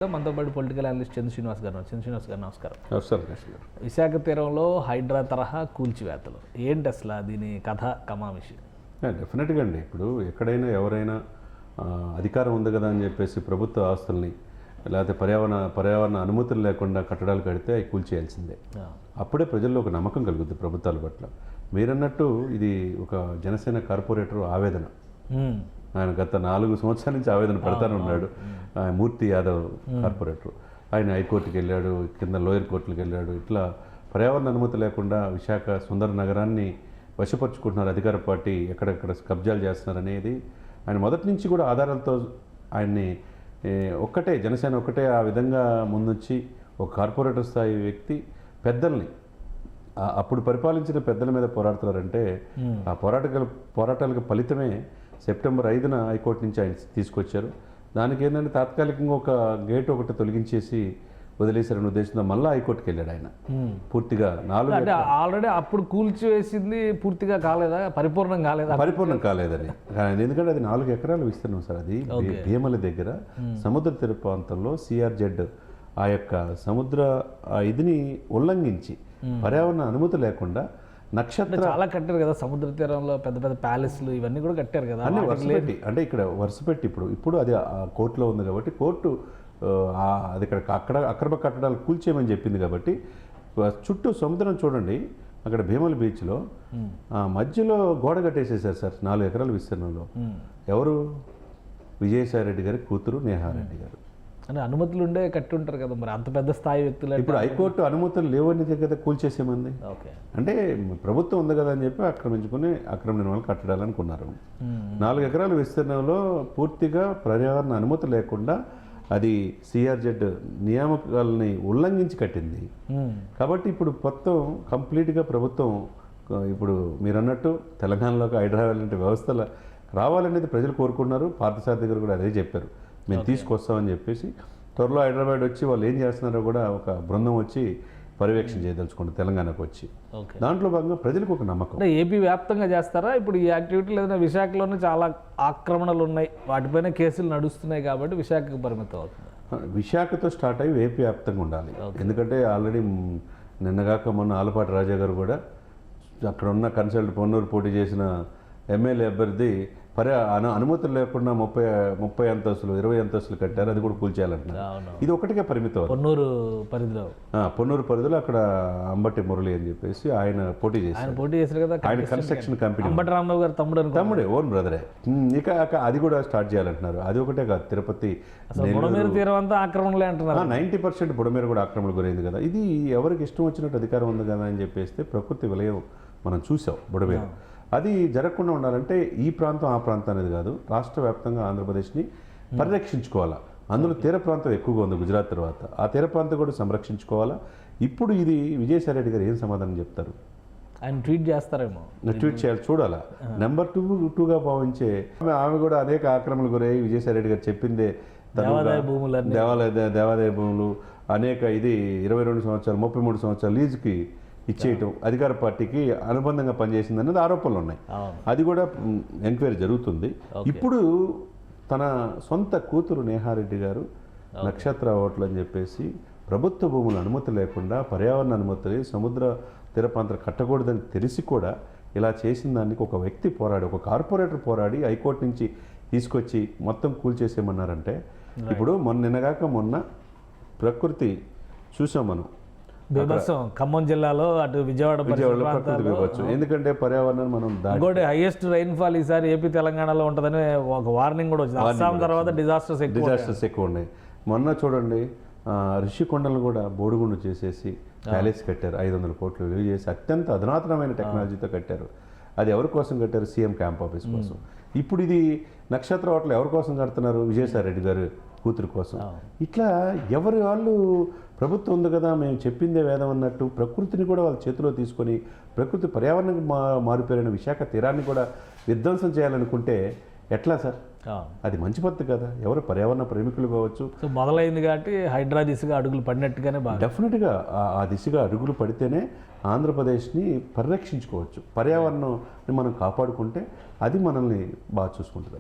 మనతో పాటు political analyst చంద్ర శ్రీనివాస్ గారు నమస్కారం. నమస్కారం. విశాఖ తీరంలో హైడ్రా తరహా కూల్చివేతలు ఏంటి అసలు దీని కథ కమామిషి? డెఫినెట్గా అండి. ఇప్పుడు ఎక్కడైనా ఎవరైనా అధికారం ఉంది కదా అని చెప్పేసి ప్రభుత్వ ఆస్తుల్ని లేకపోతే పర్యావరణ అనుమతులు లేకుండా కట్టడాలు కడితే అవి కూల్చేయాల్సిందే. అప్పుడే ప్రజల్లో ఒక నమ్మకం కలుగుద్ది ప్రభుత్వాల పట్ల. మీరన్నట్టు ఇది ఒక జనసేన కార్పొరేటర్ ఆవేదన. ఆయన గత 4 సంవత్సరాల నుంచి ఆవేదన పెడతానే ఉన్నాడు. మూర్తి యాదవ్ కార్పొరేటర్ ఆయన హైకోర్టుకి వెళ్ళాడు, కింద లోయర్ కోర్టులకు వెళ్ళాడు. ఇట్లా పర్యావరణ అనుమతి లేకుండా విశాఖ సుందర నగరాన్ని వశపరుచుకుంటున్నారు అధికార పార్టీ, ఎక్కడెక్కడ కబ్జాలు చేస్తున్నారు అనేది ఆయన మొదటి నుంచి కూడా ఆధారాలతో ఆయన్ని జనసేన ఒక్కటే ఆ విధంగా ముందుంచి ఒక కార్పొరేటర్ స్థాయి వ్యక్తి పెద్దల్ని అప్పుడు పరిపాలించిన పెద్దల మీద పోరాడుతున్నారంటే ఆ పోరాటాలకు ఫలితమే సెప్టెంబర్ 5న హైకోర్టు నుంచి ఆయన తీసుకొచ్చారు. దానికి ఏంటంటే తాత్కాలికంగా ఒక గేట్ ఒకటి తొలగించేసి వదిలేశారని ఉద్దేశంతో మళ్ళీ హైకోర్టుకి వెళ్ళాడు ఆయన. పూర్తిగా 4 అంటే ఆల్రెడీ అప్పుడు కూల్చివేసింది పూర్తిగా కాలేదా, పరిపూర్ణం కాలేదని. ఎందుకంటే అది 4 ఎకరాలు విస్తీర్ణం సార్. అది భీమల దగ్గర సముద్ర తీర ప్రాంతంలో సిఆర్జెడ్ ఆ యొక్క సముద్ర ఇదిని ఉల్లంఘించి పర్యావరణ అనుమతి లేకుండా నక్షత్ర చాలా కట్టారు కదా సముద్ర తీరంలో, పెద్ద పెద్ద ప్యాలెస్లు ఇవన్నీ కూడా కట్టారు కదా అన్ని వరుసపెట్టి. అంటే ఇక్కడ వరుసపెట్టి ఇప్పుడు అది కోర్టులో ఉంది కాబట్టి కోర్టు అది అక్కడ అక్రమ కట్టడాలు కూల్చేయమని చెప్పింది కాబట్టి చుట్టూ సముద్రం చూడండి. అక్కడ భీమల బీచ్లో మధ్యలో గోడ కట్టేసేసారు సార్ 4 ఎకరాల విస్తీర్ణంలో. ఎవరు? విజయసాయిరెడ్డి గారి కూతురు నేహారెడ్డి గారు. అంటే అనుమతులు ఉండే కట్టి ఉంటారు కదా, మరి అంత పెద్ద స్థాయి వ్యక్తులు. ఇప్పుడు హైకోర్టు అనుమతులు లేవని కదా కూల్చేసేమంది. అంటే ప్రభుత్వం ఉంది కదా అని చెప్పి అక్రమ నిర్మాణాలు కట్టడాలనుకున్నారు. 4 ఎకరాల విస్తీర్ణంలో పూర్తిగా పర్యావరణ అనుమతి లేకుండా అది సిఆర్జెడ్ నియామకాలని ఉల్లంఘించి కట్టింది. కాబట్టి ఇప్పుడు మొత్తం కంప్లీట్గా ప్రభుత్వం ఇప్పుడు మీరు అన్నట్టు తెలంగాణలోకి హైదరాబాద్ వ్యవస్థలు రావాలనేది ప్రజలు కోరుకున్నారు. పార్థసారథి గారు కూడా అదే చెప్పారు, మేము తీసుకొస్తామని చెప్పేసి. త్వరలో హైదరాబాద్ వచ్చి వాళ్ళు ఏం చేస్తున్నారో కూడా ఒక బృందం వచ్చి పర్యవేక్షణ చేయదలుచుకుంటారు తెలంగాణకు వచ్చి. దాంట్లో భాగంగా ప్రజలకు ఒక నమ్మకం. అంటే ఏపీ వ్యాప్తంగా చేస్తారా ఇప్పుడు ఈ యాక్టివిటీ? లేదా విశాఖలోనే చాలా ఆక్రమణలు ఉన్నాయి, వాటిపైన కేసులు నడుస్తున్నాయి కాబట్టి విశాఖకు పరిమితం అవుతుంది? విశాఖతో స్టార్ట్ అయ్యి ఏపీ వ్యాప్తంగా ఉండాలి. ఎందుకంటే ఆల్రెడీ నిన్నగాక మొన్న ఆలపాటి రాజా గారు కూడా అక్కడ ఉన్న కన్సల్ట్ పొన్నూరు పోటీ చేసిన ఎమ్మెల్యే అభ్యర్థి అనుమతులు లేకుండా 30 అంతస్తులు 20 అంతస్తులు కట్టారు. అది కూడా కూల్చేయాలంటున్నారు. ఇది ఒకటికే పరిమితం. పొన్నూరు పరిధిలో అక్కడ అంబటి మురళి అని చెప్పేసి ఆయన పోటీ చేశారు కదా. ఆయన కన్స్ట్రక్షన్ కంపెనీ అంబటి రామరావు గారు తమ్ముడే, ఓన్ బ్రదరే. ఇక అది కూడా స్టార్ట్ చేయాలంటున్నారు. అది ఒకటే కాదు, తిరుపతి ఆక్రమణలే అంటున్నారు. 90% బుడమేర కూడా ఆక్రమణ గురైంది కదా. ఇది ఎవరికి ఇష్టం వచ్చినట్టు అధికారం ఉంది కదా అని చెప్పేస్తే ప్రకృతి విలయం మనం చూసాం బుడమేర. అది జరగకుండా ఉండాలంటే ఈ ప్రాంతం ఆ ప్రాంతం అనేది కాదు, రాష్ట్ర వ్యాప్తంగా ఆంధ్రప్రదేశ్ని పరిరక్షించుకోవాలా. అందులో తీర ప్రాంతం ఎక్కువగా ఉంది గుజరాత్ తర్వాత. ఆ తీర ప్రాంతం కూడా సంరక్షించుకోవాలా. ఇప్పుడు ఇది విజయసాయిరెడ్డి గారు ఏం సమాధానం చెప్తారు? ఆయన ట్వీట్ చేస్తారేమో, ట్వీట్ చేయాలి, చూడాలా. నెంబర్ 2గా భావించే ఆమె కూడా అనేక ఆక్రమణలు గురయ్యి విజయసాయిరెడ్డి గారు చెప్పిందే దేవాదాయ భూములు అనేక ఇది 22 సంవత్సరాలు 33 సంవత్సరాలు లీజుకి ఇచ్చేయటం అధికార పార్టీకి అనుబంధంగా పనిచేసింది అనేది ఆరోపణలు ఉన్నాయి. అది కూడా ఎంక్వైరీ జరుగుతుంది. ఇప్పుడు తన సొంత కూతురు నేహారెడ్డి గారు నక్షత్ర హోటల్ అని చెప్పేసి ప్రభుత్వ భూముల అనుమతి లేకుండా పర్యావరణ అనుమతి సముద్ర తీర ప్రాంతాలు కట్టకూడదని తెలిసి కూడా ఇలా చేసిన దానికి ఒక వ్యక్తి పోరాడి, ఒక కార్పొరేటర్ పోరాడి హైకోర్టు నుంచి తీసుకొచ్చి మొత్తం కూల్చేసేయమన్నారంటే ఇప్పుడు నిన్నగాక మొన్న ప్రకృతి చూసాం మనం. ఖమ్మం జిల్లాలో అటు విజయవాడ ప్రకృతి. ఎందుకంటే పర్యావరణం మనం హైయెస్ట్ రైన్ఫాల్ ఈసారి ఏపీ తెలంగాణలో ఉంటుందని ఒక వార్నింగ్ కూడా వచ్చింది. అస్సాం తర్వాత డిజాస్టర్స్ ఎక్కువ ఉన్నాయి. మొన్న చూడండి రిషికొండలు కూడా బోడిగుండు చేసేసి ప్యాలెస్ కట్టారు. 500 కోట్లు విలువ చేసి అత్యంత అధునాతనమైన టెక్నాలజీతో కట్టారు. అది ఎవరి కోసం కట్టారు? సీఎం క్యాంప్ ఆఫీస్ కోసం. ఇప్పుడు ఇది నక్షత్ర హోటల్ ఎవరి కోసం కడుతున్నారు? విజయసాయిరెడ్డి గారు కూతురు కోసం. ఇట్లా ఎవరి వాళ్ళు ప్రభుత్వం ఉంది కదా మేము చెప్పిందే వేదం అన్నట్టు ప్రకృతిని కూడా వాళ్ళ చేతిలో తీసుకొని ప్రకృతి పర్యావరణానికి మారిపోయిన విశాఖ తీరాన్ని కూడా విధ్వంసం చేయాలనుకుంటే ఎట్లా సార్? అది మంచి పద్ధతి కదా. ఎవరు పర్యావరణ ప్రేమికులు కావచ్చు. మొదలైంది కాబట్టి హైడ్రా దిశగా అడుగులు పడినట్టుగానే డెఫినెట్గా ఆ దిశగా అడుగులు పడితేనే ఆంధ్రప్రదేశ్ని పరిరక్షించుకోవచ్చు. పర్యావరణాన్ని మనం కాపాడుకుంటే అది మనల్ని బాగా చూసుకుంటుంది.